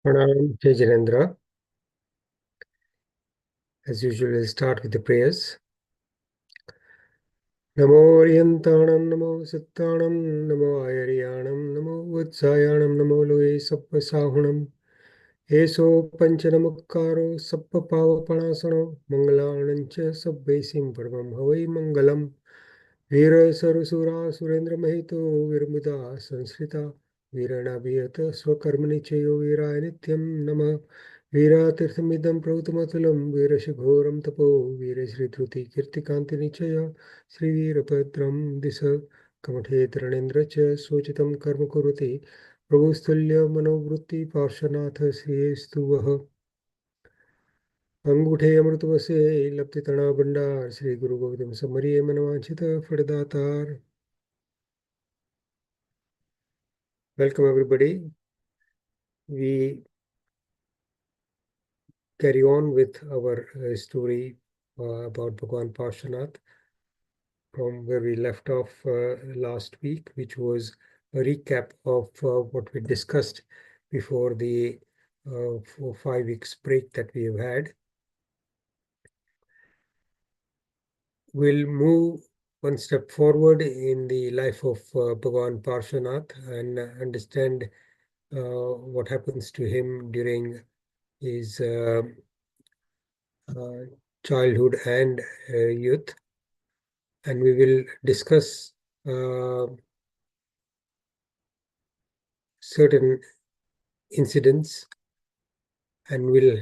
Pranam, Jai Jirendra. As usual, we'll start with the prayers. Namo Orientanam, Namo Sittanam, Namo Ayariyanam, Namo Vatsayanam, Namo Loe Sappa Sahunam, Eso Panchanamukkaro, Sappa Pavapanasano, Mangalanancha, Sabbesim Parmam Havai Mangalam, Veera Sarusura, Surendra Mahito, Virmuda, Sansrita, Viranabhiyata, Swakarmani Chayo, Vira Nityam Nama. वीरातीर्थमिदं प्रभुतमतुलं वीरशघोरं तपो वीरश्रीधृति कीर्तिकान्तिनिचय श्रीवीरभद्रं दिश कमठेतरणेन्द्र च सोचितं कर्म कुरुते प्रभुस्तुल्य मनोवृत्ति पार्श्वनाथ श्रीस्तु वः अंगूठे अमृतवसे लप्तितणा भंडार श्री गुरु Govind समरिये मनवांछित फलदातार. Welcome everybody. We carry on with our story about Bhagwan Parshvanath from where we left off last week, which was a recap of what we discussed before the 4 or 5 weeks break that we have had. We'll move one step forward in the life of Bhagwan Parshvanath and understand what happens to him during his childhood and youth, and we will discuss certain incidents, and we'll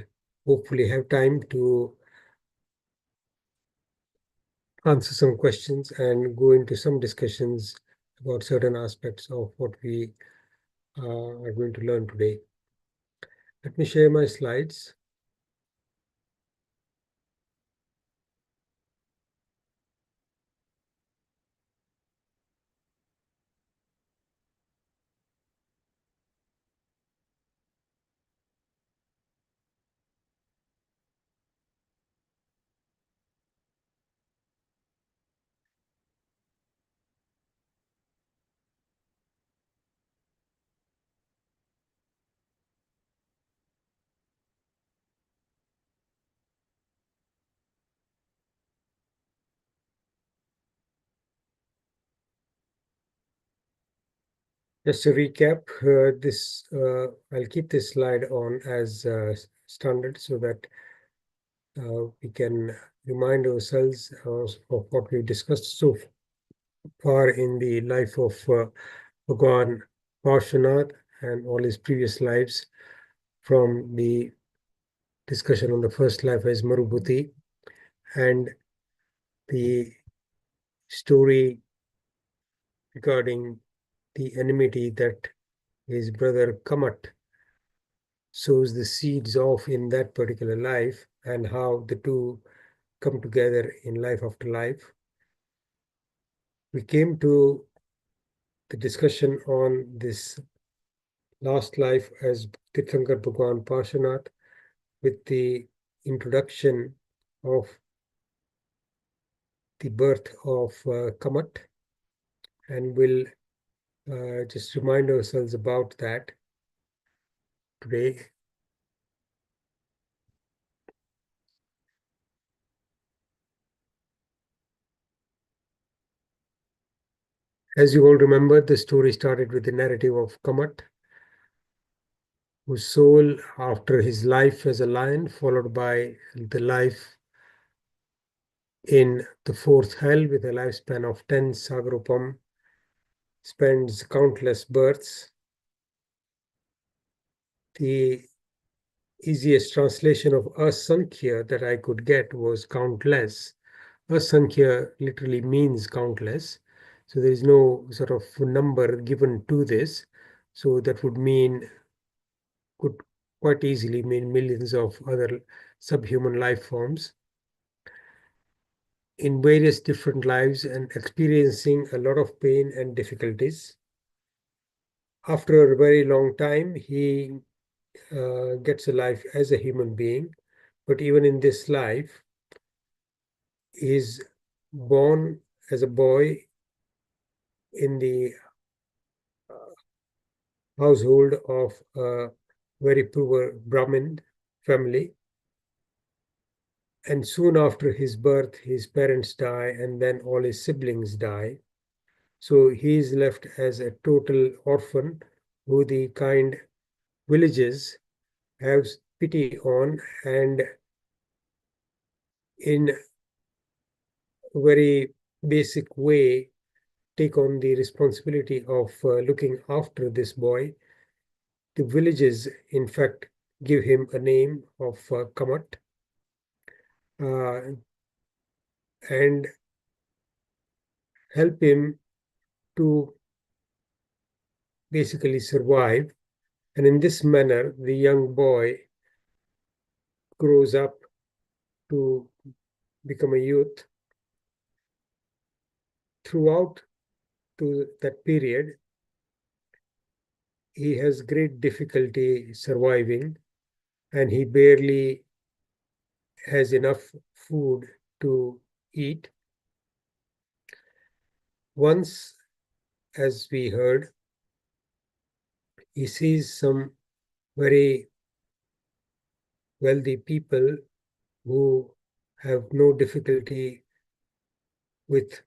hopefully have time to answer some questions and go into some discussions about certain aspects of what we are going to learn today. Let me share my slides. Just to recap, I'll keep this slide on as standard so that we can remind ourselves of what we've discussed so far in the life of Bhagwan Parshvanath and all his previous lives, from the discussion on the first life as Marubhuti and the story regarding the enmity that his brother Kamat sows the seeds of in that particular life, and how the two come together in life after life. We came to the discussion on this last life as Tirthankar Bhagwan Parshvanath with the introduction of the birth of Kamat, and we'll just remind ourselves about that today. As you all remember, the story started with the narrative of Kamat, whose soul, after his life as a lion, followed by the life in the fourth hell with a lifespan of 10 Sagarupam, spends countless births. The easiest translation of asankhya that I could get was countless. Asankhya literally means countless. So there is no sort of number given to this. So that would mean, could quite easily mean millions of other subhuman life forms in various different lives and experiencing a lot of pain and difficulties. After a very long time, he gets a life as a human being, but even in this life, he is born as a boy in the household of a very poor Brahmin family. And soon after his birth, his parents die, and then all his siblings die. So he is left as a total orphan who the kind villages have pity on, and in a very basic way take on the responsibility of looking after this boy. The villages, in fact, give him a name of Kamat, and help him to basically survive. And in this manner, the young boy grows up to become a youth. Throughout to that period, he has great difficulty surviving, and he barely has enough food to eat. Once, as we heard, he sees some very wealthy people who have no difficulty with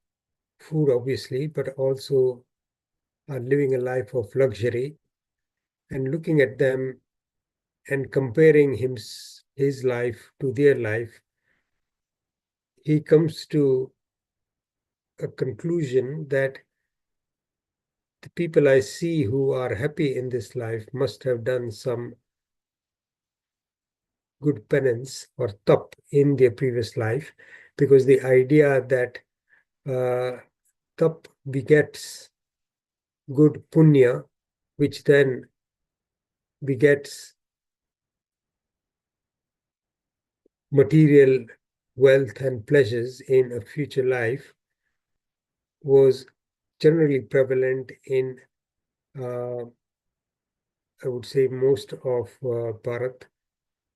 food, obviously, but also are living a life of luxury. And looking at them and comparing his life to their life, he comes to a conclusion that the people I see who are happy in this life must have done some good penance or tap in their previous life, because the idea that tap begets good punya, which then begets material wealth and pleasures in a future life, was generally prevalent in, I would say, most of Bharat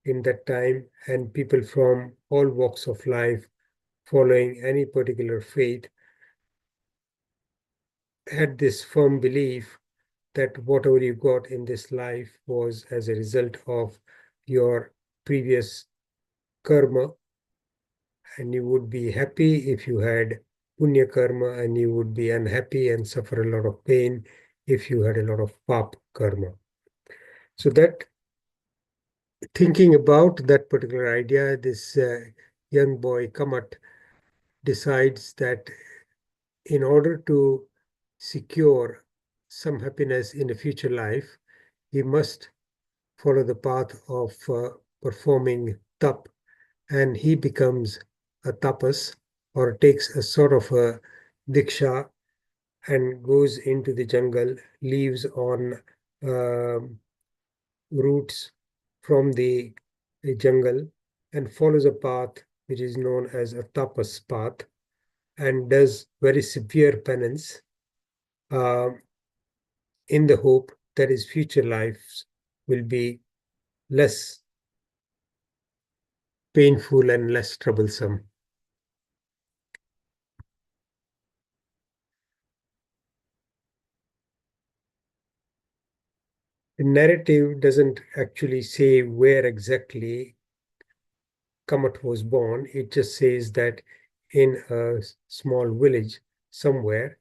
in that time, and people from all walks of life following any particular faith had this firm belief that whatever you got in this life was as a result of your previous karma, and you would be happy if you had punya karma, and you would be unhappy and suffer a lot of pain if you had a lot of pap karma. So that thinking about that particular idea, this young boy, Kamat, decides that in order to secure some happiness in a future life, he must follow the path of performing tap, and he becomes a tapas, or takes a sort of a diksha, and goes into the jungle, lives on um roots from the jungle, and follows a path which is known as a tapas path, and does very severe penance uh, in the hope that his future lives will be less painful and less troublesome. The narrative doesn't actually say where exactly Kamat was born. It just says that in a small village somewhere,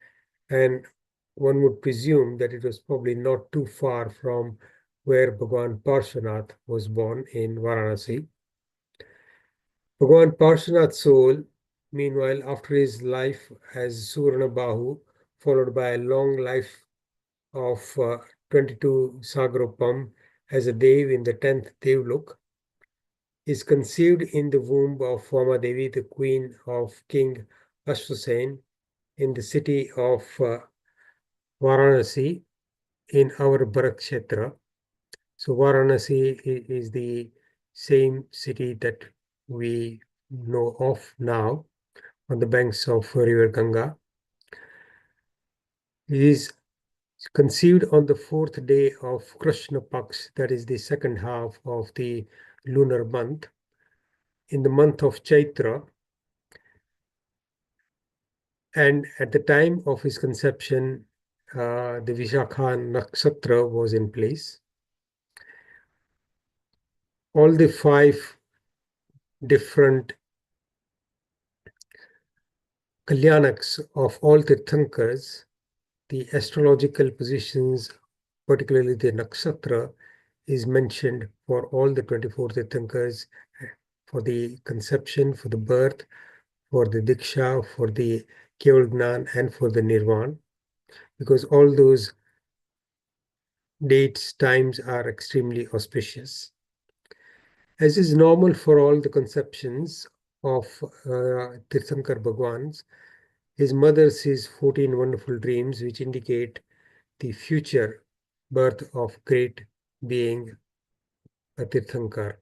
and one would presume that it was probably not too far from where Bhagwan Parshvanath was born in Varanasi. Bhagwan Parshvanath's soul, meanwhile, after his life as Suranabahu, followed by a long life of 22 Sagarupam as a Dev in the 10th Devlok, is conceived in the womb of Vamadevi, the queen of King Ashwasen, in the city of Varanasi in our Bharakshetra. So Varanasi is the same city that we know of now on the banks of river Ganga. It is conceived on the fourth day of Krishna Paks, that is the second half of the lunar month, in the month of Chaitra. And at the time of his conception, the Vishakha Nakshatra was in place. All the five different Kalyanaks of all Tirthankars, the astrological positions, particularly the nakshatra, is mentioned for all the 24 Tirthankars, for the conception, for the birth, for the diksha, for the Keval Gnan, and for the nirvan, because all those dates, times are extremely auspicious. As is normal for all the conceptions of Tirthankar Bhagwans, his mother sees 14 wonderful dreams which indicate the future birth of great being a Tirthankar.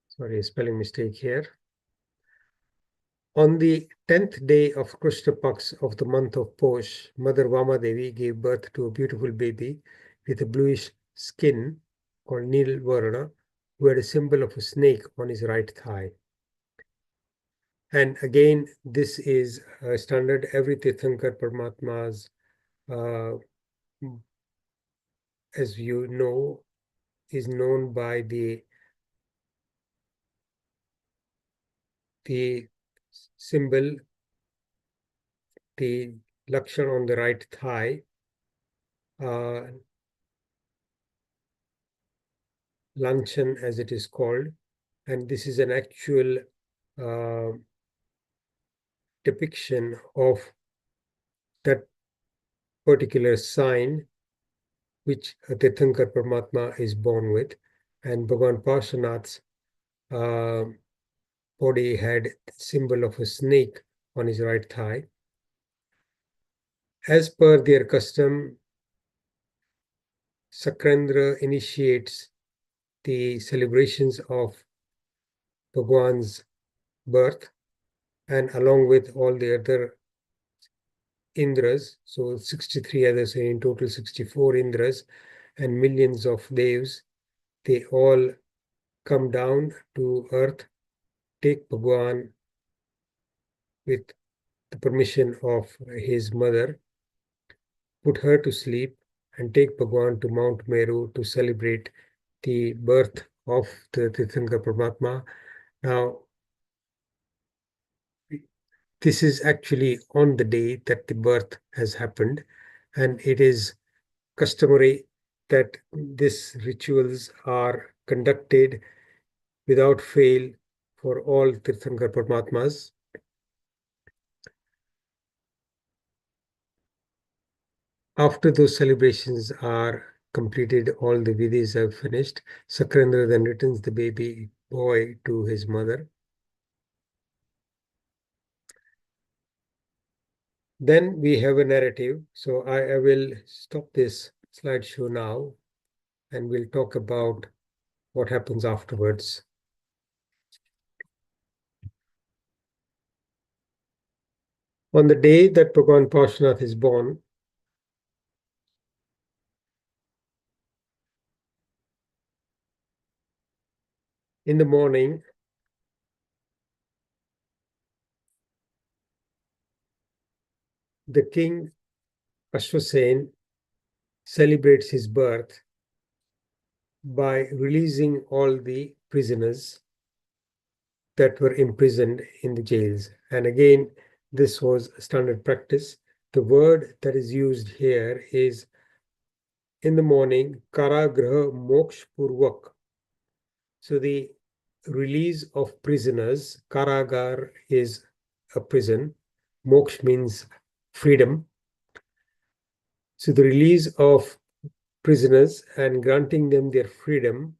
Sorry, a spelling mistake here. On the 10th day of Krishna Paks of the month of Posh, Mother Vamadevi gave birth to a beautiful baby with a bluish skin called Nilvarna, who had a symbol of a snake on his right thigh. And again, this is standard. Every Tirthankar Paramatmas, uh, as you know, is known by the symbol, the lakshan on the right thigh, lanchan as it is called, and this is an actual uh, depiction of that particular sign which a Tirthankar Paramatma is born with. And Bhagavan Parshvanath's uh, body had the symbol of a snake on his right thigh. As per their custom, Sakrendra initiates the celebrations of Bhagwan's birth, and along with all the other Indras, so 63 others, in total 64 Indras, and millions of Devs, they all come down to earth, take Bhagwan with the permission of his mother, put her to sleep, and take Bhagwan to Mount Meru to celebrate the birth of the Tirthankar Paramatma. Now, this is actually on the day that the birth has happened, and it is customary that these rituals are conducted without fail for all Tirthankar Paramatmas. After those celebrations are completed, all the vidhis have finished, Sakrendra then returns the baby boy to his mother. Then we have a narrative. So I will stop this slideshow now and we'll talk about what happens afterwards. On the day that Bhagwan Parshvanath is born, in the morning, the king Ashwasen celebrates his birth by releasing all the prisoners that were imprisoned in the jails. And again, this was standard practice. The word that is used here is in the morning, Karagraha Moksh Purvak. So the release of prisoners, Karagar is a prison, Moksh means freedom. So the release of prisoners and granting them their freedom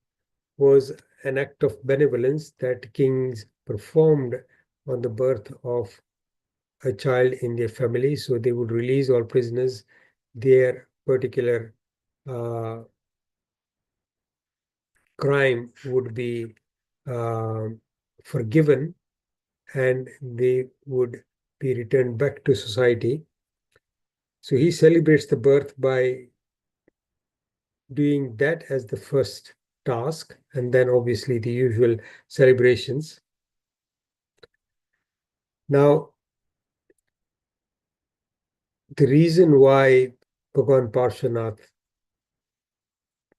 was an act of benevolence that kings performed on the birth of a child in their family. So they would release all prisoners, their particular crime would be forgiven, and they would be returned back to society. So he celebrates the birth by doing that as the first task, and then obviously the usual celebrations. Now, the reason why Bhagwan Parshvanath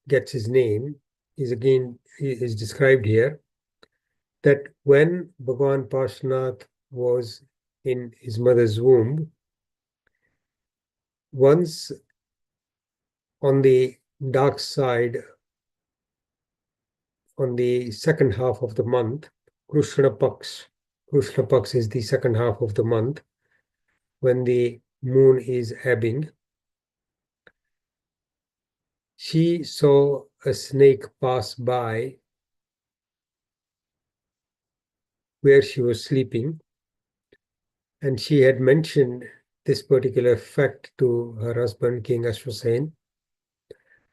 gets his name is again is described here, that when Bhagwan Parshvanath was in his mother's womb, once on the dark side, on the second half of the month, Krishna Paks is the second half of the month, when the moon is ebbing, she saw a snake pass by where she was sleeping, and she had mentioned this particular fact to her husband, King Ashwasen.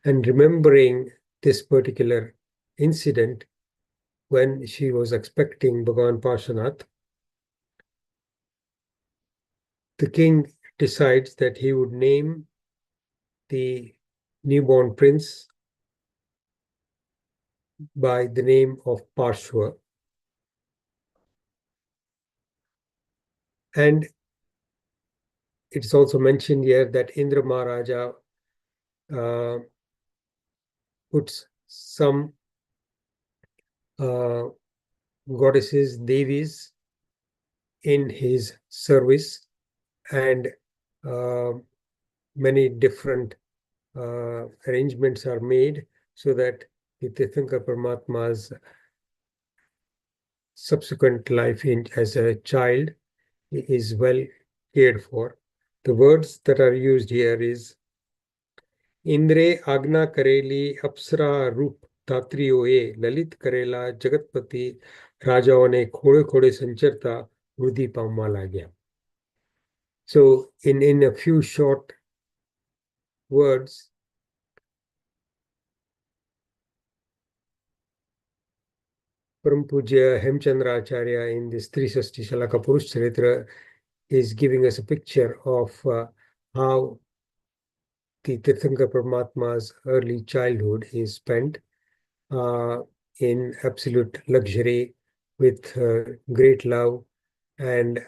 And remembering this particular incident when she was expecting Bhagwan Parshvanath, the king decides that he would name the newborn prince by the name of Parshva. And it's also mentioned here that Indra Maharaja puts some goddesses, devis, in his service, and many different arrangements are made so that the Tirthankar Paramatma's subsequent life as a child is well cared for. The words that are used here is Indre Agna Kareli Apsara Rup Tatriyoe Lalit Karela Jagatpati Rajaone Khode Khode Sancharta Rudhi Pamma Lagya. So in a few short words, Param Pujya Hemchandra Acharya in this Trisashti Shalaka Purush Charitra is giving us a picture of how the Tirthankar Paramatma's early childhood is spent in absolute luxury with great love and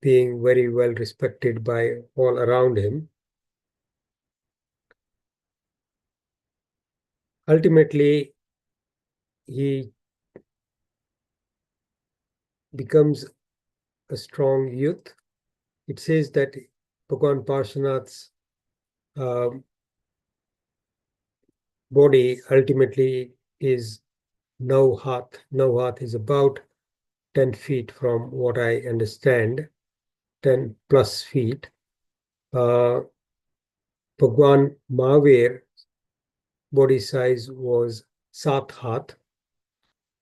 being very well respected by all around him. Ultimately, he becomes a strong youth. It says that Bhagwan Parshvanath's body ultimately is Nauhat. Nauhat is about 10 feet from what I understand, 10 plus feet. Bhagwan Mahavir body size was Sat Hath.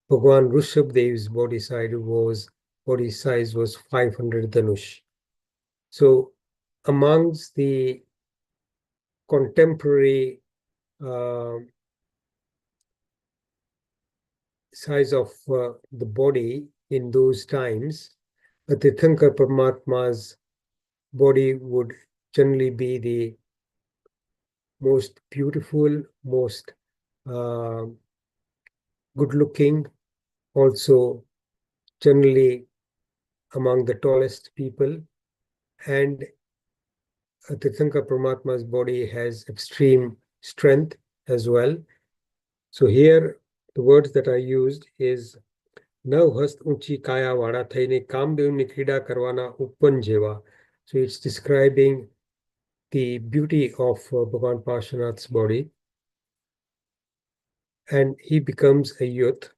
Bhagwan Rishabdev's body size was 500 Dhanush. So amongst the contemporary size of the body in those times, a Tirthankar Paramatma's body would generally be the most beautiful, most good looking, also generally among the tallest people. And Tirthankar Paramatma's body has extreme strength as well. So here, the words that I used is Nav hast unchi kaya vada thaine kamdevni krida karwana uppan jeva. So it's describing the beauty of Bhagwan Parshvanath's body. And he becomes a youth.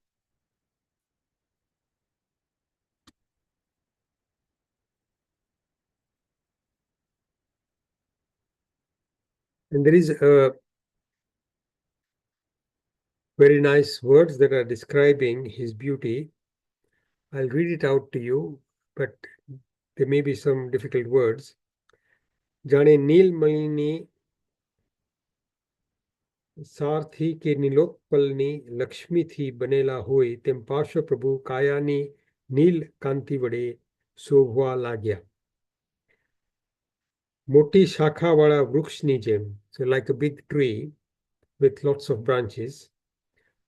And there is a very nice words that are describing his beauty. I'll read it out to you, but there may be some difficult words. Jane Neelmayini सारथी के नीलोत्पलनी लक्ष्मी थी बनेला होय तेम पार्श्व प्रभु कायानी नील कांति वडे शोभवा लाग्या मोटी शाखा वाला वृक्षनी GeM so like a big tree with lots of branches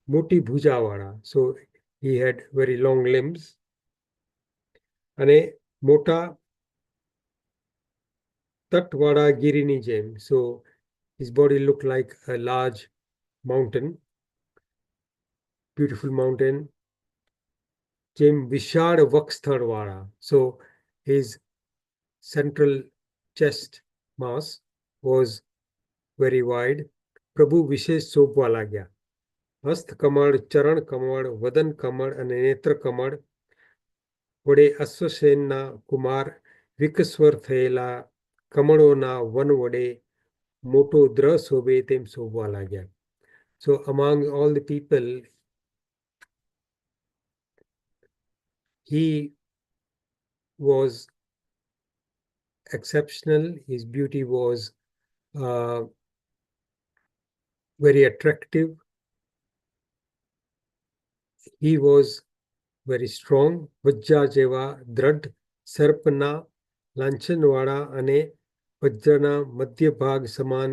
मोटी भुजा वाला so he had very long limbs અને મોટા તટવાળા ગીરીની જેમ so his body looked like a large mountain, beautiful mountain. જેમ વિશાળ વક્ષસ્થળવાળા so his central chest mass was very wide. પ્રભુ વિશેષ શોભવા लाग्યા. હસ્ત કમળ, ચરણ કમળ, વદન કમળ અને નેત્ર કમળ વડે અશ્વસેનના કુમાર વિકસ્વર થયેલા કમળોના વન વડે મોટો દ્ર શોભે તેમ શોભવા लाग्યા. So among all the people, he was exceptional. His beauty was very attractive. He was very strong. વજ્જા જેવા દ્રઢ સર્પના લાંછનવાળા અને વજ્રના મધ્ય ભાગ સમાન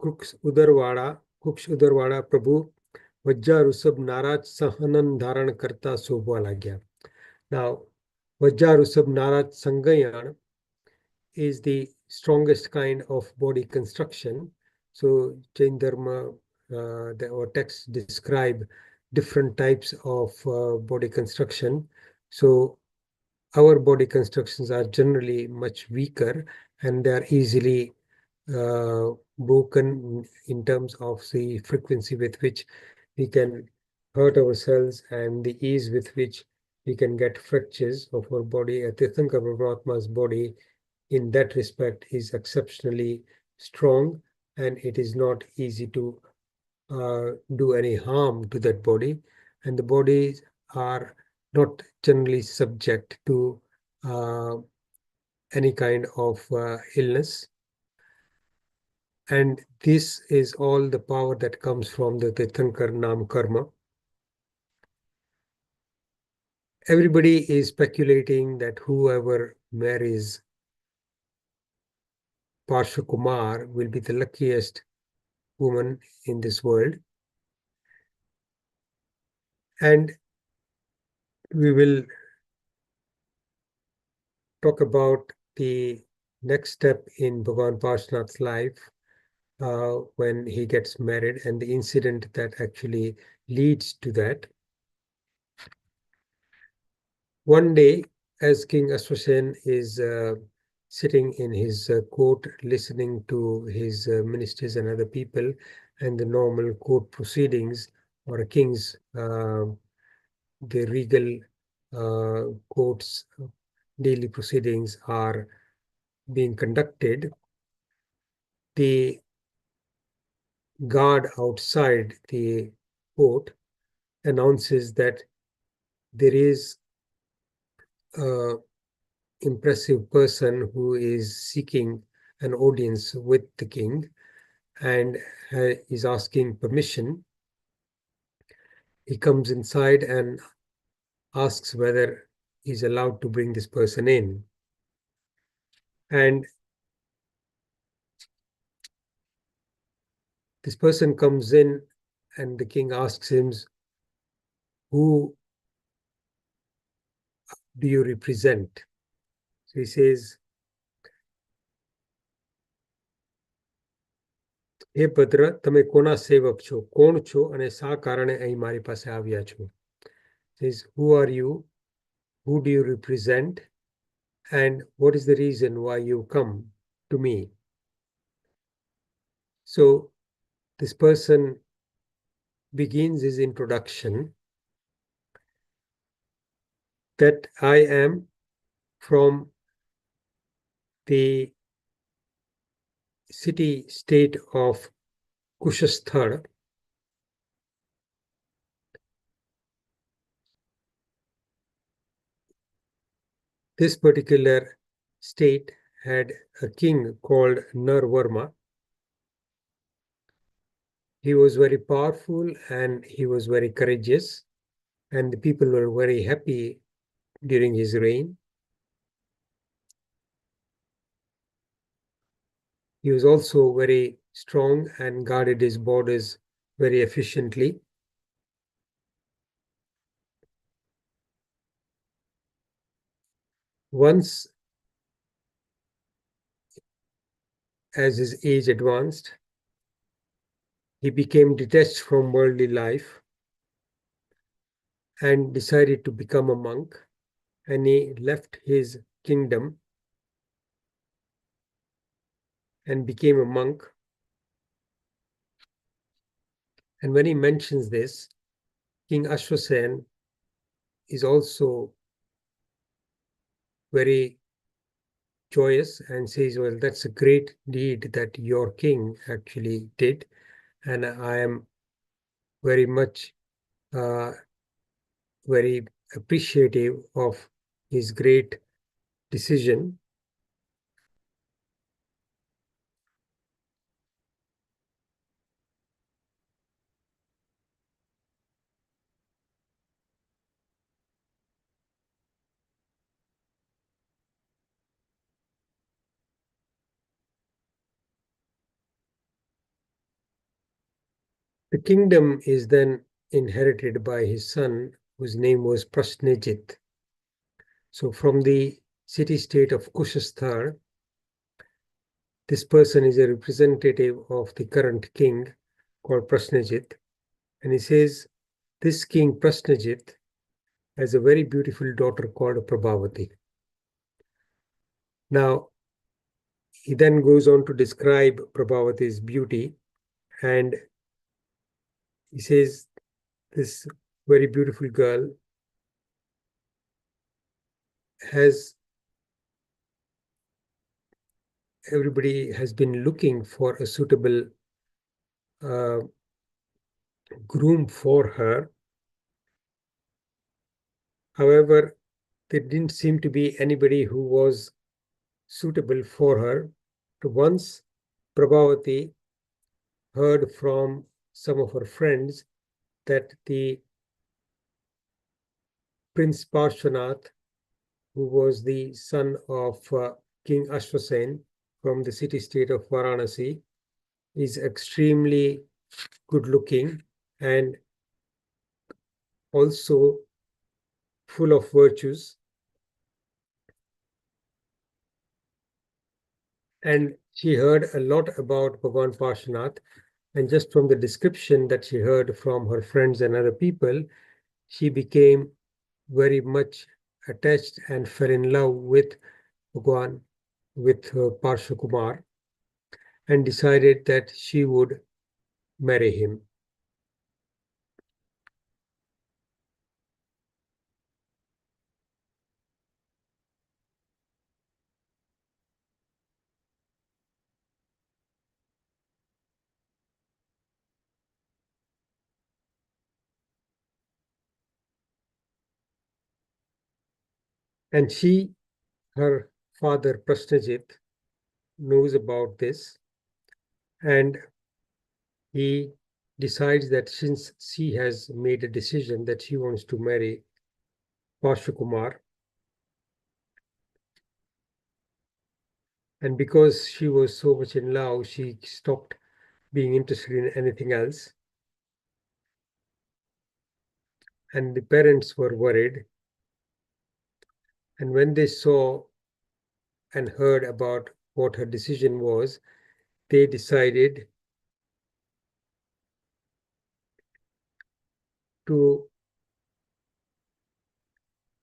કૃક્ષ ઉદરવાળા પ્રભુ વજ્જા ઋષભ નારાજ સહનન ધારણ કરતા શોભવા लाग्યા. Now, વજ્જા ઋષભ નારાજ સંગયણ is the strongest kind of body construction. So Jain Dharma, our texts describe different types of body construction. So our body constructions are generally much weaker and they are easily broken in terms of the frequency with which we can hurt ourselves and the ease with which we can get fractures of our body. A Tirthankar Paramatma's body in that respect is exceptionally strong and it is not easy to do any harm to that body, and the bodies are not generally subject to any kind of illness. And this is all the power that comes from the Tirthankar Nam Karma. Everybody is speculating that whoever marries Parsha Kumar will be the luckiest woman in this world. And we will talk about the next step in Bhagwan Parshvanath's life when he gets married and the incident that actually leads to that. One day, as King Ashwashen is sitting in his court listening to his ministers and other people and the normal court proceedings or a king's, the regal court's daily proceedings are being conducted, the guard outside the court announces that there is a impressive person who is seeking an audience with the king and is asking permission. He comes inside and asks whether he's allowed to bring this person in. And this person comes in and the king asks him, "Who do you represent?" So he says, "Hey Padra, તમે કોના સેવક છો? કોણ છો અને શા કારણે અહીં મારી પાસે આવ્યા છો?" Says, "Who are you? Who do you represent? And what is the reason why you come to me?" So this person begins his introduction that I am from the city-state of Kushasthar. This particular state had a king called Narvarma. He was very powerful and he was very courageous, and the people were very happy during his reign. He was also very strong and guarded his borders very efficiently. Once, as his age advanced, he became detached from worldly life and decided to become a monk, and he left his kingdom and became a monk. And when he mentions this, King Ashwasen is also very joyous and says, "Well, that's a great deed that your king actually did, and I am very much very appreciative of his great decision." The kingdom is then inherited by his son, whose name was Prasnajit. So from the city-state of Kushasthar, this person is a representative of the current king called Prasnajit. And he says, this king Prasnajit has a very beautiful daughter called Prabhavati. Now, he then goes on to describe Prabhavati's beauty, and he says, this very beautiful girl has, everybody has been looking for a suitable groom for her. However, there didn't seem to be anybody who was suitable for her. Once Prabhavati heard from some of her friends that the Prince Parshvanath, who was the son of King Ashwasen from the city-state of Varanasi, is extremely good-looking and also full of virtues. And she heard a lot about Bhagwan Parshvanath, and just from the description that she heard from her friends and other people, she became very much attached and fell in love with Bhagwan, with Parshva and decided that she would marry him. And her father Prasnajit, knows about this, and he decides that since she has made a decision that she wants to marry Parshva, and because she was so much in love, she stopped being interested in anything else. And the parents were worried. And when they saw and heard about what her decision was, they decided to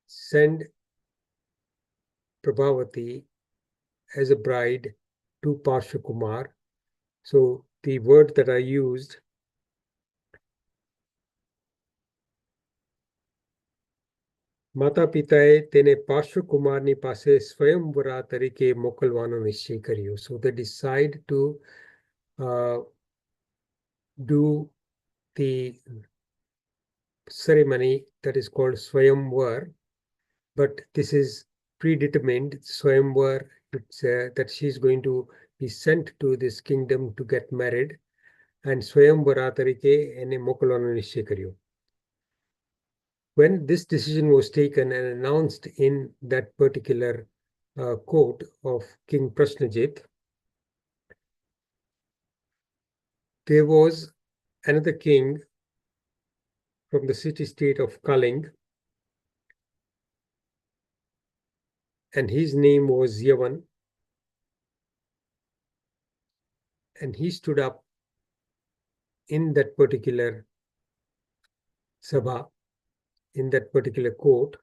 send Prabhavati as a bride to Parshva. So the word that I used, માતા પિતાએ તેને પાર્શ્વકુમારની પાસે સ્વયંવરા તરીકે મોકલવાનો નિશ્ચય કર્યો. So they decide to do the ceremony that is called Swayamvar, but this is predetermined. Swayamvar, that she's going to be sent to this kingdom to get married, and Swayamvara તરીકે એને મોકલવાનો નિશ્ચય કર્યો. When this decision was taken and announced in that particular court of King Prasnajit, there was another king from the city-state of Kaling, and his name was Yavan, and he stood up in that particular sabha, in that particular court,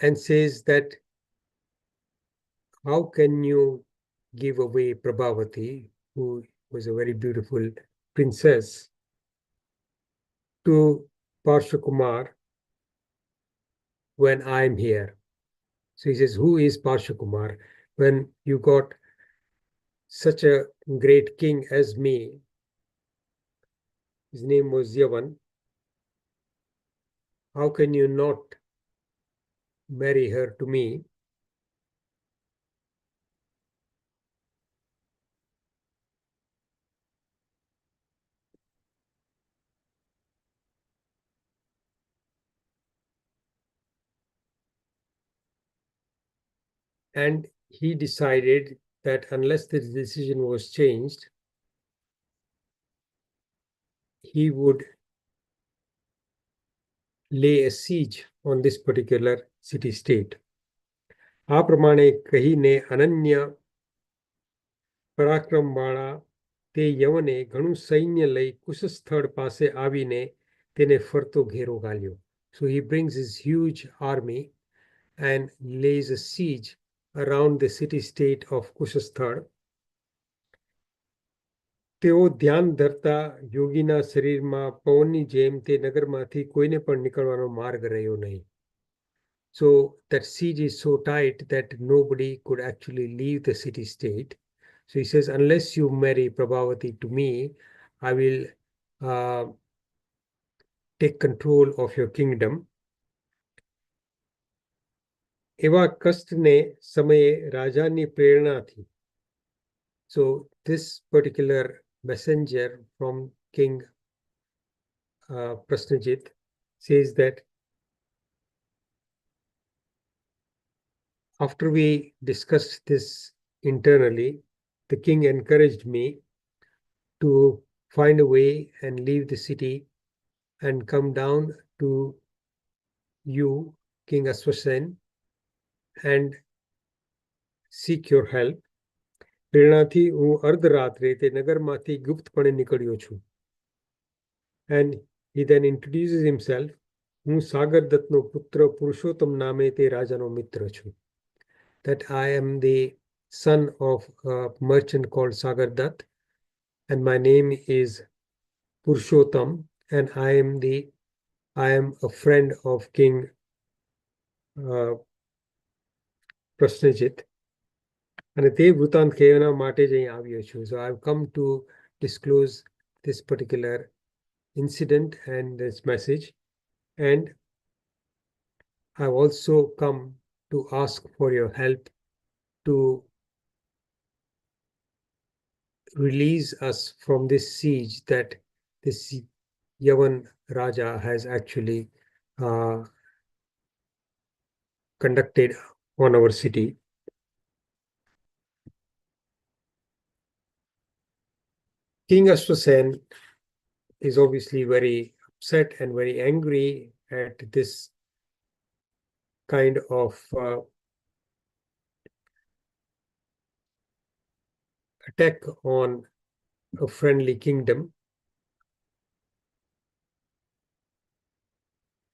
and says that how can you give away Prabhavati, who was a very beautiful princess, to Parshva when I'm here? So he says, who is Parshva? When you got such a great king as me, his name was Yavan, how can you not marry her to me? And he decided that unless the decision was changed, he would lay a siege on this particular city-state. આ પ્રમાણે કહીને અનન્ય પરાક્રમવાળા તે યવને ઘણું સૈન્ય લઈ કુશસ્થળ પાસે આવીને તેને ફરતો ઘેરો ઘાલ્યો. So he brings his huge army and lays a siege around the city-state of Kushasthal. તેઓ ધ્યાન ધરતા યોગીના શરીરમાં પવનની જેમ તે નગરમાંથી કોઈને પણ નિકળવાનો માર્ગ રહ્યો નહીં. So that siege is so tight that nobody could actually leave the city-state. So he says, unless you marry Prabhavati to me, I will take control of your kingdom. એવા કષ્ટને સમયે રાજાની પ્રેરણાથી. So this particular messenger from King Prasnajit says that after we discussed this internally, the king encouraged me to find a way and leave the city and come down to you, King Ashwasen, and seek your help. પ્રેરણાથી હું અર્ધરાત્રે તે નગરમાંથી ગુપ્તપણે નીકળ્યો છું. And he then introduces himself હું સાગર દત્તનો પુત્ર પુરુષોત્તમ નામે તે રાજાનો મિત્ર છું. That I am the son of a merchant called Sagar Dutt, and my name is Purushottam, and I am a friend of King Prasnajit. અને તે વૃત્તાંત કહેવાના માટે જ અહીં આવ્યો છું. So I've come to disclose this particular incident and this message, and I've also come to ask for your help to release us from this siege that this Yavan Raja has actually conducted on our city. King Ashwasen is obviously very upset and very angry at this kind of attack on a friendly kingdom,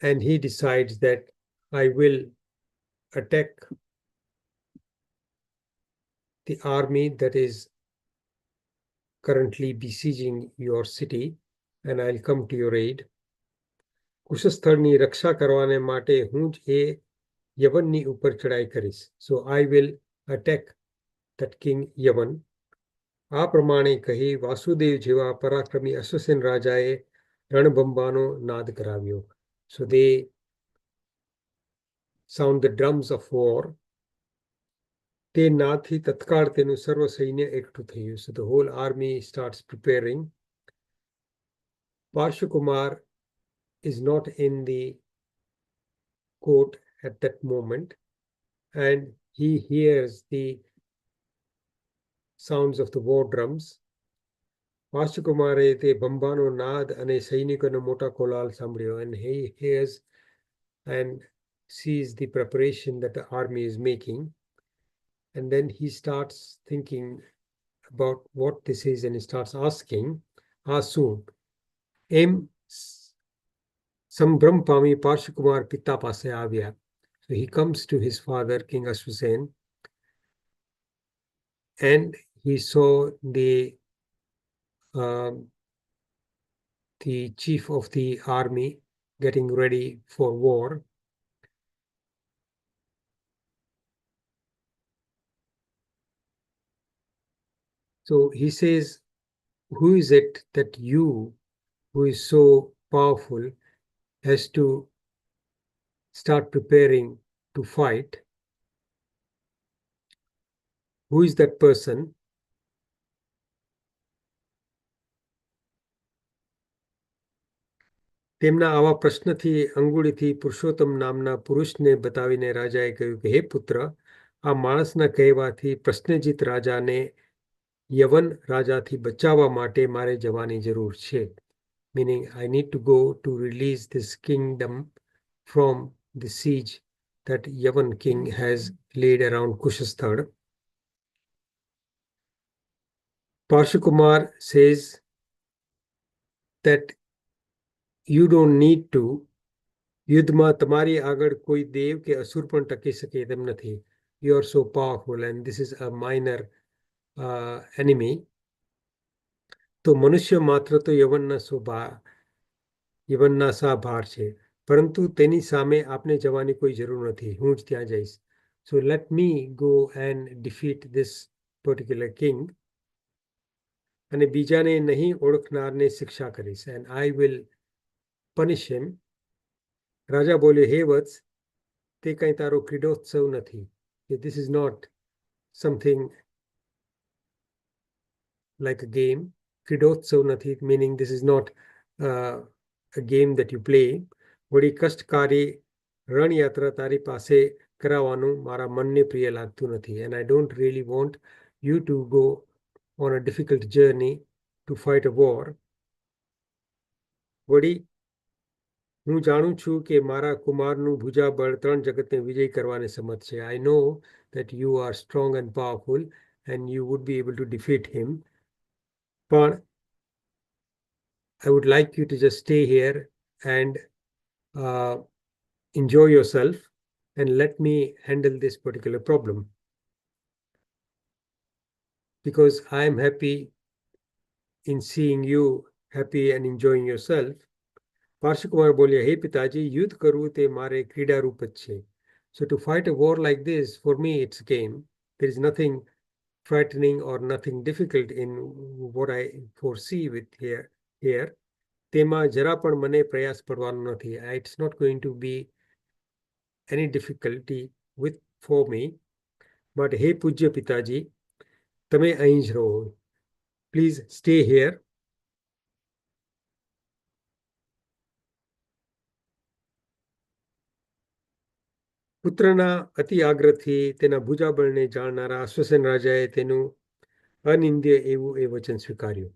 and he decides that I will attack the army that is currently besieging your city, and I'll come to your aid. કુશસ્થળની રક્ષા કરવાને માટે હું જ એ યવનની ઉપર ચડાઈ કરીશ. So I will attack that king યવન. આ પ્રમાણે કહી વાસુદેવ જેવા પરાક્રમી અશ્વસેન રાજાએ રણભંબાનો નાદ કરાવ્યો. So they sound the drums of war. તે નાદથી તત્કાળ તેનું સર્વ સૈન્ય એકઠું થયું. So the whole army starts preparing. Parshukumar is not in the court at that moment, and he hears the sounds of the war drums. Parshukumare te bambano naad ane સૈનિકોનો મોટા કોલાહલ સાંભળ્યો, and he hears and sees the preparation that the army is making, and then he starts thinking about what this is, and he starts asking, Asu, em સંભ્રમ પામી પાર્શ્વકુમાર પિતા પાસે આવ્યા. So he comes to his father, King Ashwasen, and he saw the chief of the army getting ready for war. So he says, who is it that you, who is so powerful, has to start preparing to fight? Who is that person? તેમના આવા પ્રશ્નથી અંગુળીથી પુરુષોત્તમ નામના પુરુષને બતાવીને રાજાએ કહ્યું કે હે પુત્ર, આ માણસના કહેવાથી પ્રશ્નજીત રાજાને યવન રાજાથી બચાવવા માટે મારે જવાની જરૂર છે. Meaning I need to go to release this kingdom from the siege that Yavan king has laid around Kushasthad. Parshukumar says that you don't need to. યુદ્ધમાં તમારી આગળ કોઈ દેવ કે અસુર પણ ટકી શકે તેમ નથી. You are so powerful and this is a minor enemy. તો મનુષ્ય માત્ર તો યવનના સા ભાર છે, પરંતુ તેની સામે આપણે જવાની કોઈ જરૂર નથી. હું જ ત્યાં જઈશ. So let me go and defeat this particular king. અને બીજાને નહીં ઓળખનારને શિક્ષા કરીશ, and I will punish him. રાજા બોલ્યો, હે વત્સ, તે કંઈ તારો ક્રીડોત્સવ નથી. This is not something like a game. ક્રીડોત્સવ નથી, meaning this is not a game that you play. વળી કષ્ટકારી રણયાત્રા તારી પાસે કરાવવાનું મારા મનને પ્રિય લાગતું નથી. And I don't really want you to go on a difficult journey to fight a war. વળી હું જાણું છું કે મારા કુમારનું ભુજાબળ ત્રણ જગતને વિજય કરવાને સમર્થ છે. I know that you are strong and powerful and you would be able to defeat him. But I would like you to just stay here and enjoy yourself and let me handle this particular problem. Because I am happy in seeing you happy and enjoying yourself. પાર્શ્વકુમાર બોલ્યા, હે પિતાજી, યુદ્ધ કરવું તે મારે ક્રીડા રૂપ જ છે. So to fight a war like this, for me, it's a game. There is nothing frightening or nothing difficult in what I foresee with here. તેમાં જરા પણ મને પ્રયાસ પડવાનો નથી. It's not going to be any difficulty for me. But હે પૂજ્ય પિતાજી, તમે અહીં જ રહો. Please stay here. પુત્રના અતિ આગ્રહથી તેના ભુજાબળને જાણનારા અશ્વસેન રાજાએ તેનું અનિંદ્ય એવું એ વચન સ્વીકાર્યું.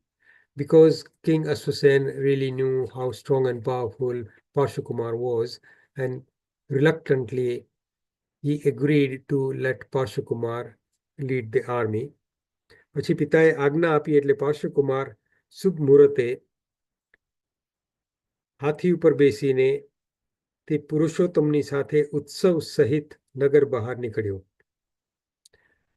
Because King Ashwasen really knew how strong and powerful Parshukumar was, and reluctantly he agreed to let Parshukumar lead the army. પછી પિતાએ આજ્ઞા આપી એટલે પાર્શ્વકુમાર શુભ મુહૂર્તે હાથી ઉપર બેસીને તે પુરુષોત્તમની સાથે ઉત્સવ સહિત નગર બહાર નીકળ્યો.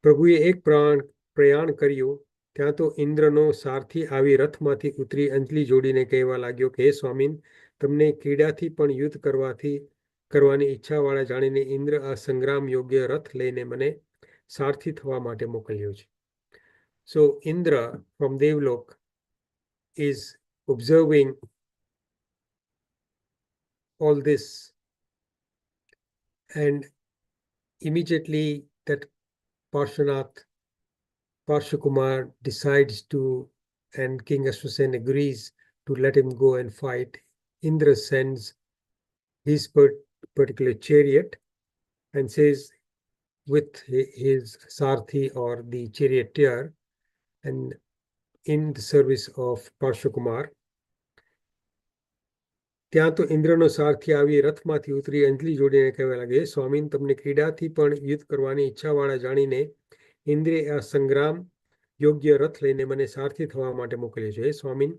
પ્રભુએ એક પ્રયાણ કર્યું. ત્યાં તો ઇન્દ્રનો સારથી આવી રથમાંથી ઉતરી અંજલિ જોડીને કહેવા લાગ્યો કે હે સ્વામીન, તમને ક્રીડાથી પણ યુદ્ધ કરવાની ઈચ્છાવાળા જાણીને ઇન્દ્ર આ સંગ્રામ યોગ્ય રથ લઈને મને સારથી થવા માટે મોકલ્યો છે. So Indra from Devlok is observing all this, and immediately that Parshukumar decides to, and King Ashwasen agrees to let him go and fight. Indra sends his particular chariot and says with his Sarthi or the charioteer, and in the service of Parshukumar. ત્યાં તો ઇન્દ્રનો સારથી આવી રથમાંથી ઉતરી અંજલિ જોડીને કહેવા લાગે, સ્વામીન, તમને ક્રીડાથી પણ યુદ્ધ કરવાની ઈચ્છાવાળા જાણીને ઇન્દ્રે આ સંગ્રામ યોગ્ય રથ લઈને મને સારથી થવા માટે મોકલ્યો છે. સ્વામીન,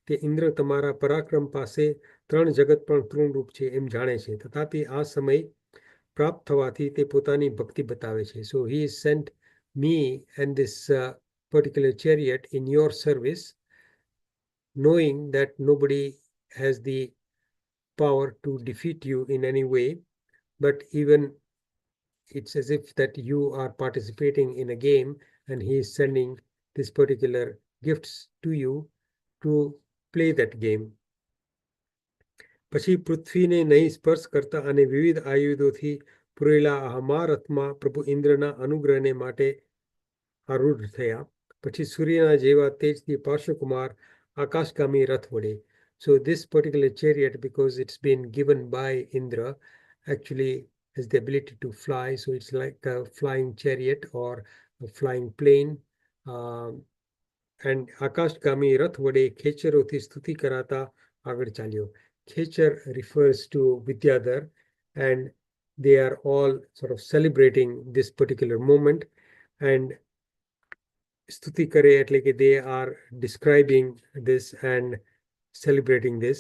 તે ઇન્દ્ર તમારા પરાક્રમ પાસે ત્રણ જગત પણ તૃણરૂપ છે એમ જાણે છે, તથાપि આ સમય પ્રાપ્ત થવાથી તે પોતાની ભક્તિ બતાવે છે. So he has sent me and this particular chariot in your service, knowing that nobody has the power to defeat you in any way, but even it's as if that you are participating in a game and he is sending this particular gifts to you to play that game. પછી પૃથ્વીને નહીં સ્પર્શ કરતા અને વિવિધ આયુધોથી પુરેલા આ મહારથમાં પ્રભુ ઇન્દ્રના અનુગ્રહને માટે આરૂઢ થયા. પછી સૂર્યના જેવા તેજથી પાર્શ્વકુમાર આકાશગામી રથ વડે. So this particular chariot, because it's been given by Indra, actually has the ability to fly. So it's like a flying chariot or a flying plane. And આકાશગામી રથ વડે ખેચરોથી સ્તુતિ કરાતા આગળ ચાલ્યો. Khecher refers to Vidyadhar, and they are all sort of celebrating this particular moment. And stuti kare એટલે કે they are describing this and celebrating this.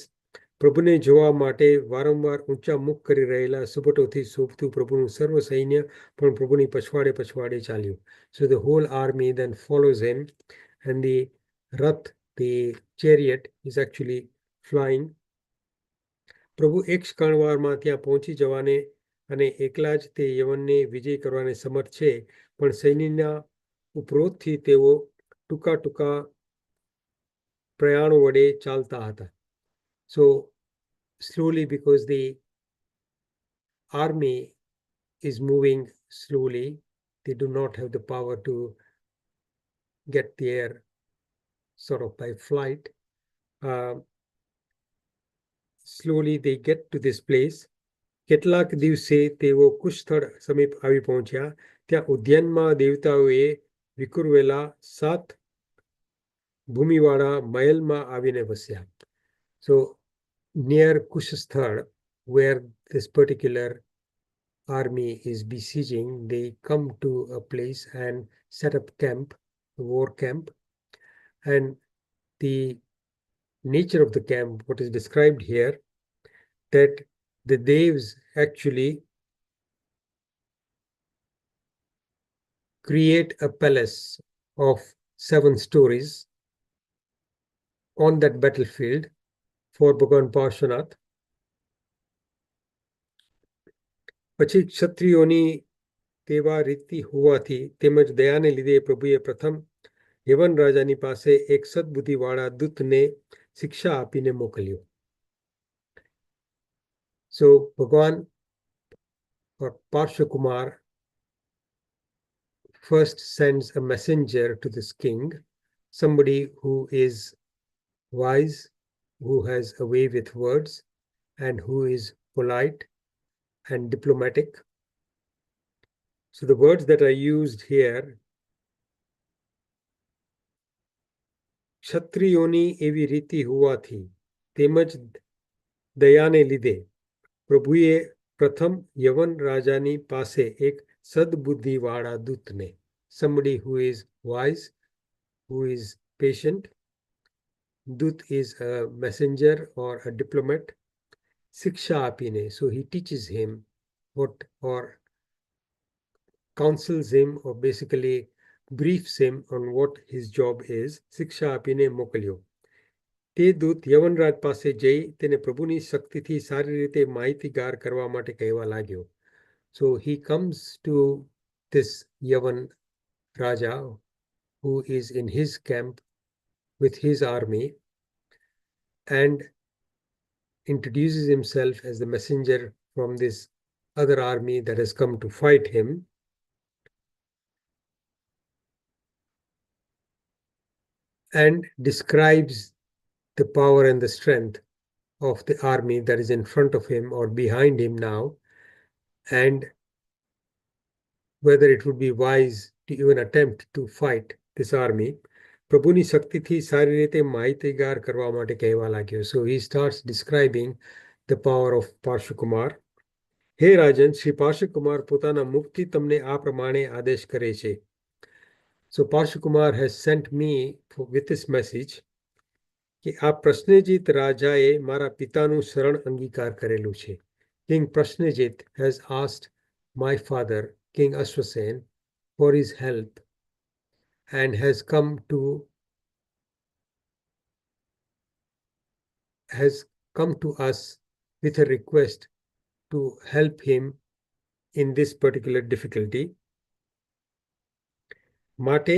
પ્રભુને જોવા માટે વારંવાર ઊંચા મુખ કરી રહેલા સુબટોથી શોભતું પ્રભુનું સર્વ સૈન્ય પણ પ્રભુની પછવાડે પછવાડે ચાલ્યું. So the whole army then follows him, and the rath, the chariot, is actually flying. પ્રભુ એક ક્ષણવારમાં ત્યાં પહોંચી જવાને અને એકલા જ તે યવનને વિજય કરવાને સમર્થ છે, પણ સૈન્યના ઉપરોધથી તેઓ ટૂંકા ટૂંકા પ્રયાણો વડે ચાલતા હતા. So slowly, because the army is moving slowly, they do not have the power to get there sort of by flight. Slowly they get to this place. કેટલાક દિવસે તેઓ કુશસ્થળ સમીપ આવી પહોંચ્યા. ત્યાં ઉદ્યાનમાં દેવતાઓએ વિખુરવેલા 7 ભૂમિવાળા મહેલમાં આવીને વસ્યા. So near Kushasthal, where this particular army is besieging, they come to a place and set up camp, a war camp. And the nature of the camp, what is described here, that the Devs actually create a palace of 7 stories on that battlefield for Bhagwan Parshvanath. પછી ક્ષત્રિયોની તેવા રીતિ હોવાથી તેમજ દયાને લીધે પ્રભુએ પ્રથમ યવન રાજાની પાસે એક સદબુદ્ધિવાળા દૂતને શિક્ષા આપીને મોકલ્યો. So Bhagwan or Parshvakumar first sends a messenger to this king, somebody who is wise, who has a way with words, and who is polite and diplomatic. So the words that are used here, ક્ષત્રિયોની એવી રીતિ હોવાથી તેમજ દયાને લીધે પ્રભુએ પ્રથમ યવન રાજાની પાસે એક સદબુદ્ધિવાળા દૂતને, somebody who is wise, who is patient. Dut is a messenger or a diplomat. Siksha apine, so he teaches him what, or counsels him, or basically briefs him on what his job is. Siksha apine mokalyo. તે દૂત યવનરાજ પાસે જઈ તેને પ્રભુની શક્તિથી સારી રીતે માહિતીગાર કરવા માટે કહેવા लाग्यो. So he comes to this Yavan Raja who is in his camp with his army and introduces himself as the messenger from this other army that has come to fight him. And describes the power and the strength of the army that is in front of him or behind him now, and whether it would be wise to even attempt to fight this army. પ્રભુની શક્તિથી સારી રીતે માહિતીગાર કરવા માટે કહેવા लाग्यो. So he starts describing the power of Parshvakumar. હે રાજન, શ્રી પાર્શ્વકુમાર પોતાના મુખથી તમને આ પ્રમાણે આદેશ કરે છે. So Parshvakumar has sent me with this message કે આ પ્રશ્નજીત રાજાએ મારા પિતાનું શરણ અંગીકાર કરેલું છે. King Prashnajit has asked my father, King Ashwasen, for his help and has come to us with a request to help him in this particular difficulty. માટે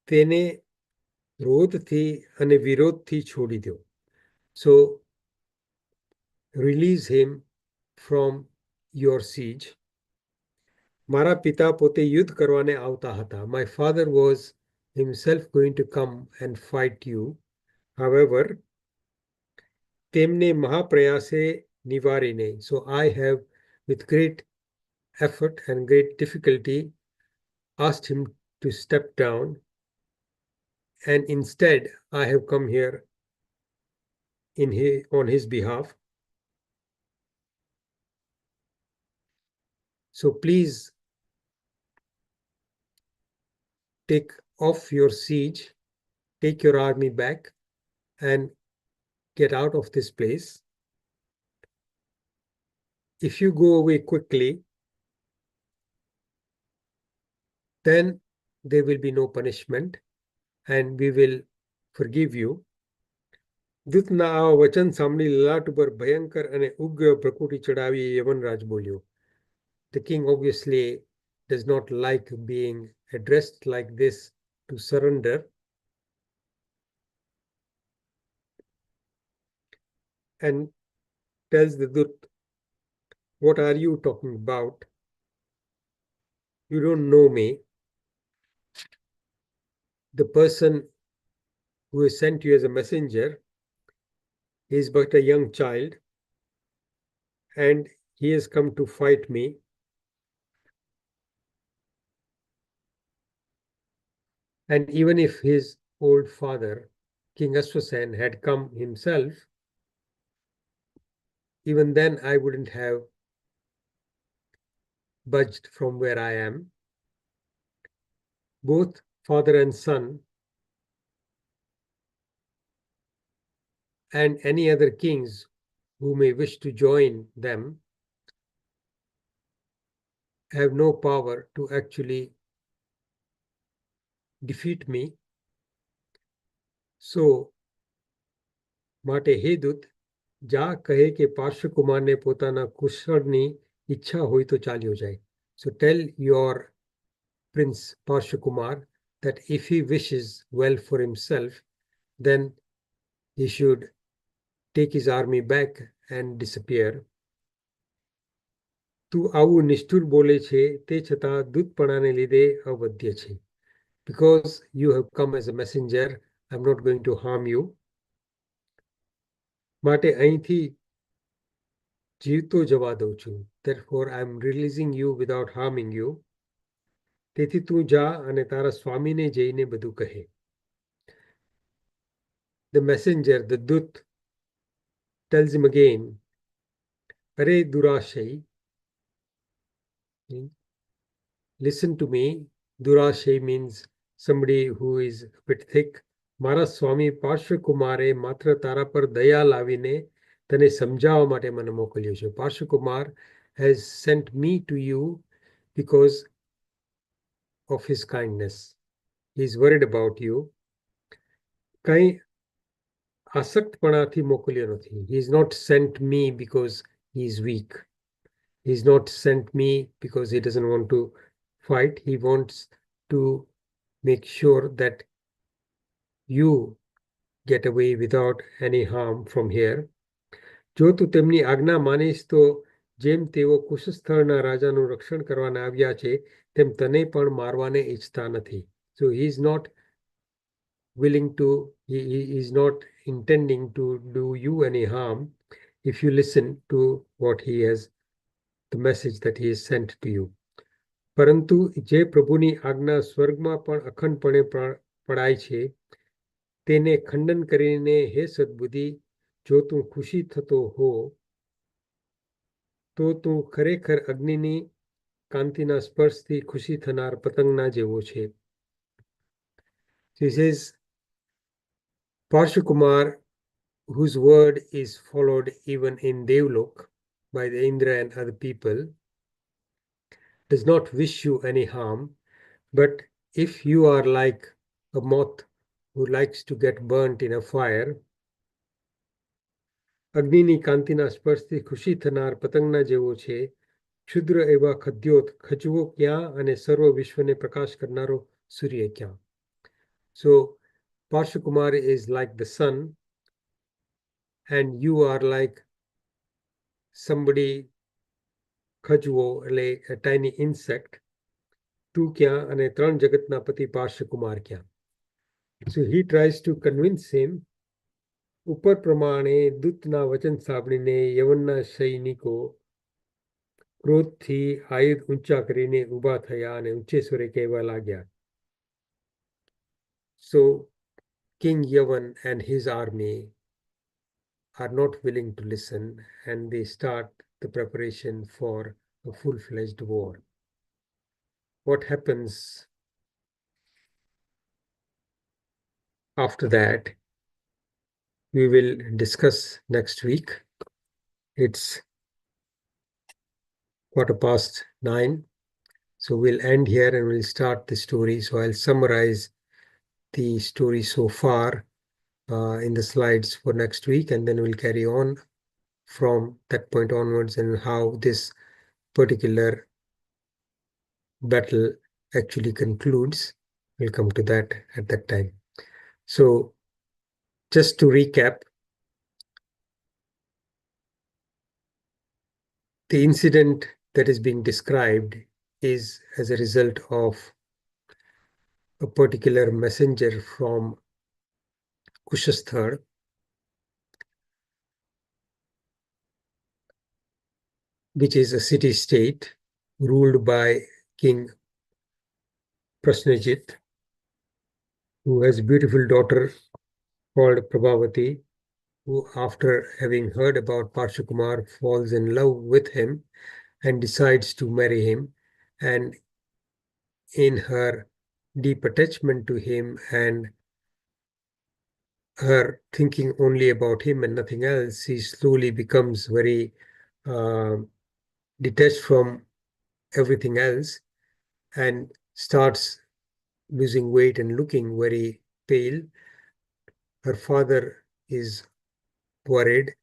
તેને ક્રોધથી અને વિરોધથી છોડી દો. So release him from your siege. મારા પિતા પોતે યુદ્ધ કરવાને આવતા હતા. My father was himself going to come and fight you. However, તેમને મહાપ્રયાસે નિવારીને, so I have with great effort and great difficulty asked him to step down, and instead I have come here on his behalf. So please take off your siege, take your army back and get out of this place. If you go away quickly, then there will be no punishment and we will forgive you. દૂતના આ વચન સાંભળી લલાટ ઉપર ભયંકર અને ઉગ્ર પ્રકૃતિ ચડાવી યવનરાજ બોલ્યો. The king obviously does not like being addressed like this to surrender. And tells the Dut, what are you talking about? You don't know me. The person who has sent you as a messenger is but a young child and he has come to fight me. And even if his old father, King Ashwasen, had come himself, even then I wouldn't have budged from where I am. Both father and son and any other kings who may wish to join them have no power to actually defeat me. So, માટે હે દૂત, જા કહે કે પાર્શ્વકુમારને પોતાના કુશળની ઈચ્છા હોય તો ચાલ્યો જાય. So tell your Prince Parshakumar that if he wishes well for himself, then he should take his army back and disappear. તું આવું નિષ્ઠુર બોલે છે તે છતાં દૂતપણાને લીધે અવધ્ય છે. Because you have come as a messenger, I'm not going to harm you. માટે અહીંથી જીવતો જવા દઉં છું. Therefore, I'm releasing you without harming you. તેથી તું જા અને તારા સ્વામીને જઈને બધું કહે. The messenger, the dut, tells him again, Are Durashay, listen to me. Durashay means somebody who is a bit thick. મારા સ્વામી પાર્શ્વકુમારે માત્ર તારા પર દયા લાવીને તને સમજાવવા માટે મને મોકલ્યો છે. Parshvakumar has sent me to you because of his kindness. He is worried about you. કંઈ આસક્તપણાથી મોકલ્યો નથી. He has not sent me because he is weak. He has not sent me because he doesn't want to fight. He wants to make sure that you get away without any harm from here. જો તું તેમની આજ્ઞા માનીશ તો જેમ તેઓ કુશસ્થળના રાજાનું રક્ષણ કરવાના આવ્યા છે તેમ તને પણ મારવાને ઈચ્છતા નથી. So he is not willing to, he is not intending to do you any harm if you listen to what he has, the message that he has sent to you. પરંતુ જે પ્રભુની આજ્ઞા સ્વર્ગમાં પણ અખંડપણે પડાય છે તેને ખંડન કરીને હે સદબુદ્ધિ, જો તું ખુશી થતો હો તો તું ખરેખર અગ્નિની કાંતિના સ્પર્શથી ખુશી થનાર પતંગના જેવો છે. This is Parshvakumar, whose word is followed even in Devlok by the Indra and other people, does not wish you any harm, but if you are like a moth who likes to get burnt in a fire, અગ્નિની કાંતિના સ્પર્શથી ખુશી થનાર પતંગના જેવો છે. ક્ષુદ્ર એવા ખદ્યોત ખચવો ક્યાં અને સર્વ વિશ્વને પ્રકાશ કરનારો સૂર્ય ક્યાં. So Parshvakumar is like the sun and you are like somebody ખજવો એટલે a tiny insect. તું ક્યાં અને ત્રણ જગતના પતિ પાર્શ્વકુમાર ક્યાં. So he tries to convince him. ઉપર પ્રમાણે દૂતના વચન સાંભળીને યવનના સૈનિકો ક્રોધથી આયુધ ઊંચા કરીને ઊભા થયા અને ઊંચે સ્વરે કહેવા लाग्યા. So King Yavan and his army are not willing to listen and they start the preparation for a full-fledged war. What happens after that, we will discuss next week. It's 9:15. So we'll end here and we'll start the story. So I'll summarize the story so far in the slides for next week, and then we'll carry on from that point onwards and how this particular battle actually concludes. We'll come to that at that time. So just to recap, the incident that is being described is as a result of a particular messenger from Kushasthar, which is a city-state ruled by King Prasnajit, who has a beautiful daughter called Prabhavati, who after having heard about Parshvakumar falls in love with him and decides to marry him. And in her deep attachment to him and her thinking only about him and nothing else, he slowly becomes very detached from everything else and starts losing weight and looking very pale. Her father is worried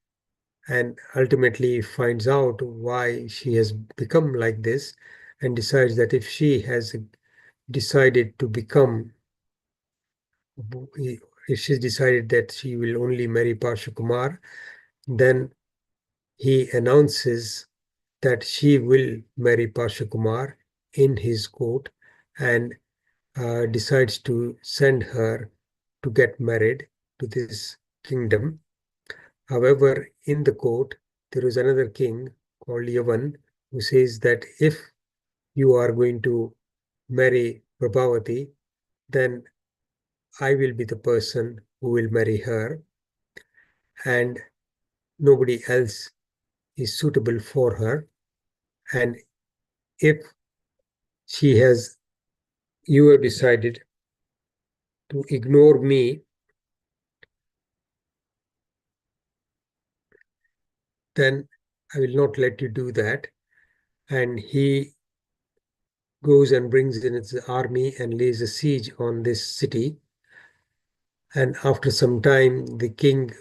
and ultimately finds out why she has become like this and decides that if she has decided to become, if she's decided that she will only marry Kumar, then he announces that she will marry Kumar in his court and decides to send her to get married to this kingdom. However, in the court, there is another king called Yavan who says that if you are going to marry Prabhavati, then I will be the person who will marry her, and nobody else is suitable for her. And if she has, you have decided to ignore me, then I will not let you do that. And he goes and brings in his army and lays a siege on this city. And after some time, the king,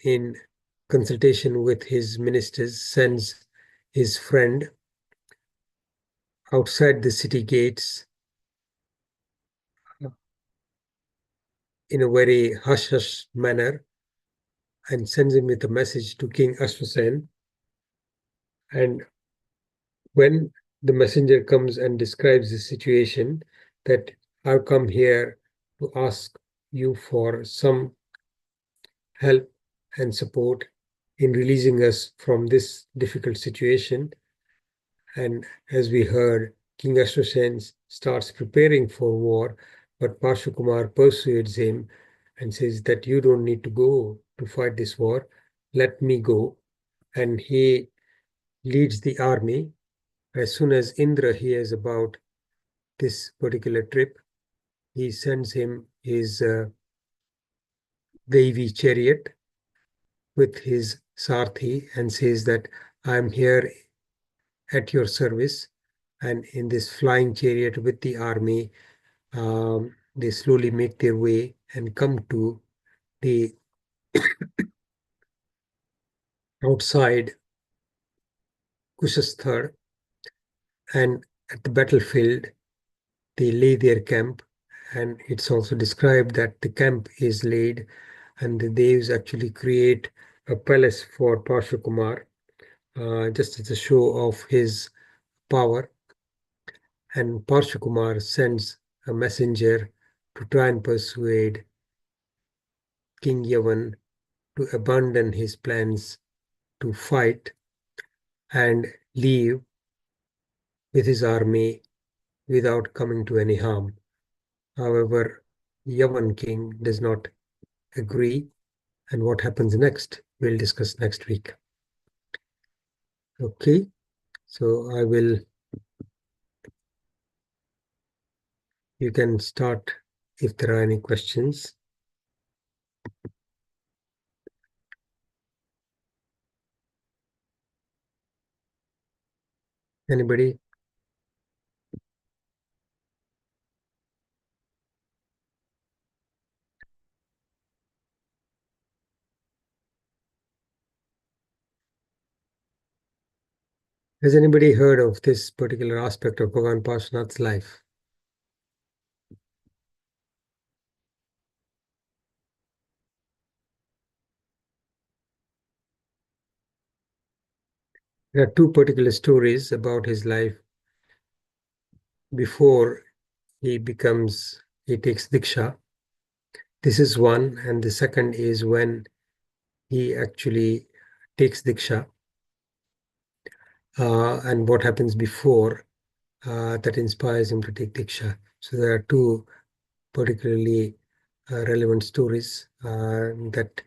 in consultation with his ministers, sends his friend outside the city gates in a very hush-hush manner and sends him with a message to King Ashwasen. And when the messenger comes and describes the situation, that I've come here to ask you for some help and support in releasing us from this difficult situation. And as we heard, King Ashwasen starts preparing for war, but Kumar persuades him and says that you don't need to go to fight this war. Let me go. And he leads the army. As soon as Indra hears about this particular trip, he sends him his Devi chariot with his Sarthi and says that I'm here at your service. And in this flying chariot with the army, they slowly make their way and come to the outside Kushasthar. And at the battlefield, they lay their camp. And it's also described that the camp is laid and the Devs actually create a palace for Kumar, just as a show of his power. And Kumar sends a messenger to try and persuade King Yavan to abandon his plans to fight and leave with his army without coming to any harm. However, Yavan king does not agree, and what happens next, we'll discuss next week. Okay, so you can start if there are any questions. Anybody? Has anybody heard of this particular aspect of Bhagavan Parshvanath's life? There are two particular stories about his life before he takes Diksha. This is one, and the second is when he actually takes Diksha, and what happens before that inspires him to take Diksha. So there are two particularly relevant stories that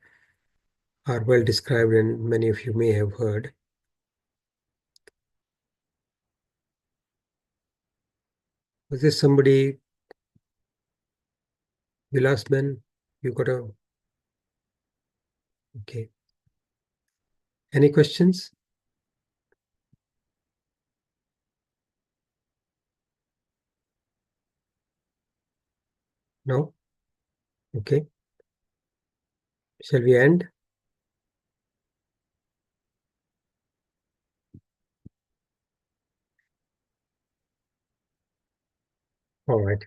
are well described and many of you may have heard. Was there somebody, Vilas Ben? You got a... Okay. Any questions? No? Okay. Shall we end? All right.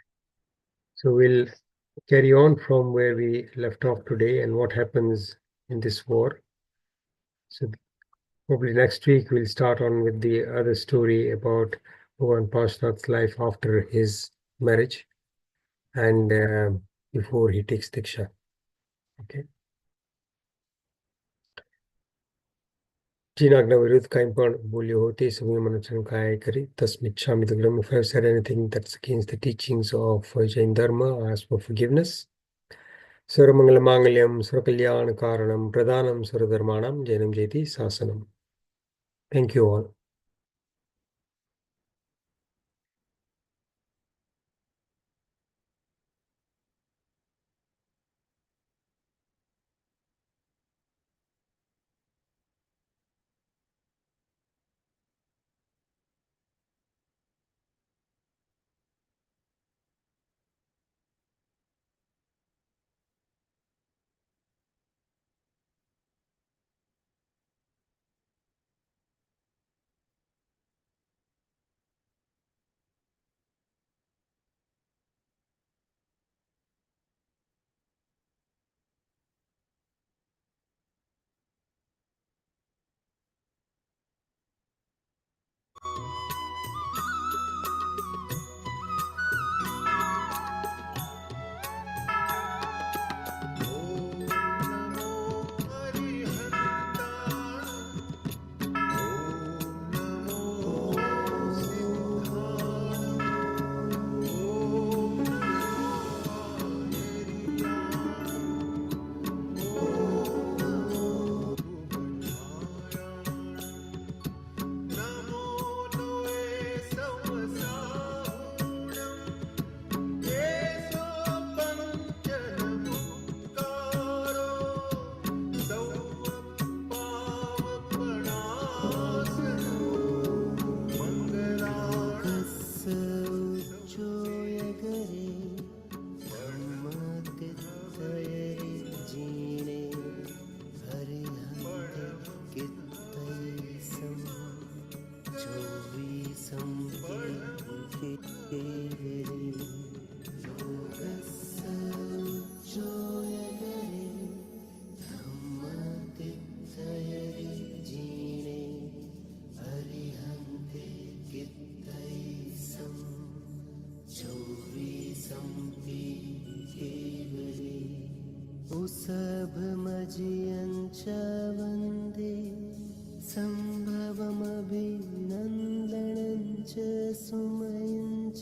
So we'll carry on from where we left off today and what happens in this war. So probably next week we'll start on with the other story about Bhagwan Parshvanath's life after his marriage and before he takes Diksha. Okay. Jinagna Virudh Kaimpan Bulyote Sumyamanachan Kaya Kari Tasmichami the Gram. If I have said anything that's against the teachings of Jain Dharma, I ask for forgiveness. Sarvamangala Mangalyam Sarkalyan Karanam Pradhanam Sarvadharmanam Jainam Jeti Sasanam. Thank you all. उसभमजियञ्च वन्दे सम्भवमभिनन्दनञ्च सुमयञ्च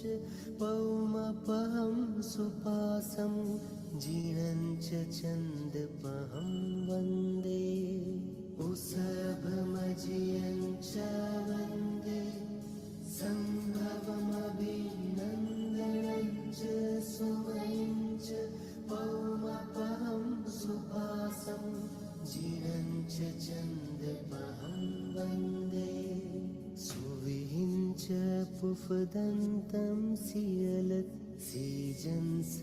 पौमपहं सुपासं जीणञ्च चन्दपहं वन्दे उसभमजियञ्च वन्दे सम्भवमभिनन्दनञ्च सुमयञ्च पौमपहं सुपासं जीणञ्च चन्दपहं वन्दे सुविहिञ्च पुफदन्तं सियलत् seasons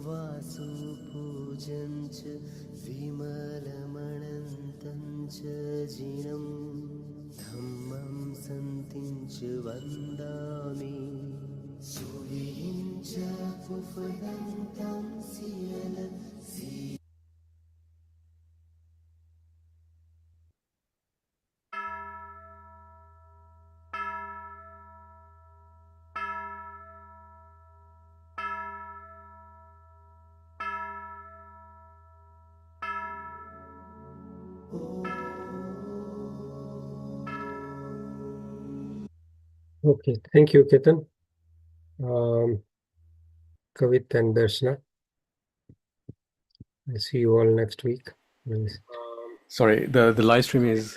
वासुपूजञ्च विमलमणन्तं च जिनं धम्मं सन्तिञ्च वन्दामि सुविहिञ्च पुफदन्तं सियलत् Okay. Thank you, Ketan. Kavit and Darshana. I'll see you all next week. Sorry, the live stream is